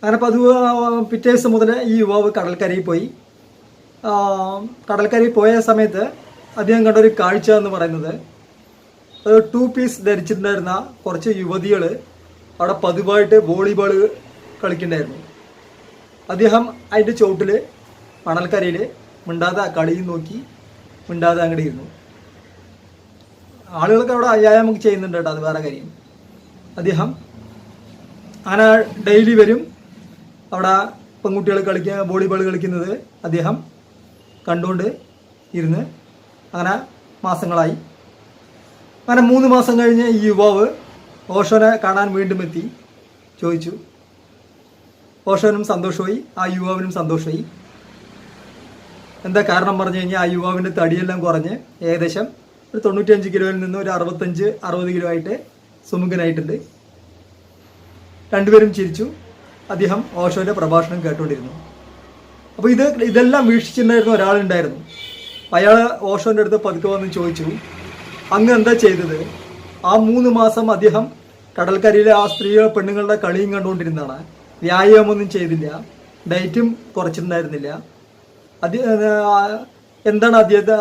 അങ്ങനെ പിറ്റേ ദിവസം മുതൽ ഈ യുവാവ് കടൽക്കരയിൽ പോയി. കടൽക്കരയിൽ പോയ സമയത്ത് അദ്ദേഹം കണ്ടൊരു കാഴ്ച എന്ന് പറയുന്നത് 2 പീസ് ധരിച്ചിട്ടുണ്ടായിരുന്ന കുറച്ച് യുവതികൾ അവിടെ പതിവായിട്ട് വോളിബോൾ കളിക്കുന്നുണ്ടായിരുന്നു. അദ്ദേഹം അതിൻ്റെ ചുവട്ടിൽ മണൽക്കരയിൽ മിണ്ടാതെ കളിയും നോക്കി മിണ്ടാതെ അങ്ങോട്ട് ഇരുന്നു. ആളുകളൊക്കെ അവിടെ വ്യായാമം ചെയ്യുന്നുണ്ട് കേട്ടോ, അത് വേറെ കാര്യം. അദ്ദേഹം അങ്ങനെ ഡെയിലി വരും, അവിടെ പെൺകുട്ടികൾ വോളിബോൾ കളിക്കുന്നത് അദ്ദേഹം കണ്ടുകൊണ്ട് ഇരുന്ന് അങ്ങനെ മാസങ്ങളായി. അങ്ങനെ 3 മാസം കഴിഞ്ഞ് ഈ യുവാവ് ഓഷോനെ കാണാൻ വീണ്ടും എത്തി. ചോദിച്ചു. ഓഷോനും സന്തോഷമായി, ആ യുവാവിനും സന്തോഷമായി. എന്താ കാരണം പറഞ്ഞു കഴിഞ്ഞാൽ ആ യുവാവിൻ്റെ തടിയെല്ലാം കുറഞ്ഞ് ഏകദേശം ഒരു 95 കിലോയിൽ നിന്ന് ഒരു 65-60 കിലോ ആയിട്ട് സുമുഖനായിട്ടുണ്ട്. രണ്ടുപേരും ചിരിച്ചു. അദ്ദേഹം ഓഷോയുടെ പ്രഭാഷണം കേട്ടുകൊണ്ടിരുന്നു. അപ്പോൾ ഇതെല്ലാം വീക്ഷിച്ചിട്ടുണ്ടായിരുന്ന ഒരാളുണ്ടായിരുന്നു. അയാൾ ഓഷോൻ്റെ അടുത്ത് പതുക്കെ വന്ന് ചോദിച്ചു, അങ്ങ് എന്താ ചെയ്തത്? ആ 3 മാസം അദ്ദേഹം കടൽക്കരയിലെ ആ പെണ്ണുങ്ങളുടെ കളിയും കണ്ടുകൊണ്ടിരുന്നതാണ്. വ്യായാമമൊന്നും ചെയ്തില്ല, ഡയറ്റും കുറച്ചിട്ടുണ്ടായിരുന്നില്ല. എന്താണ് അദ്ദേഹത്തെ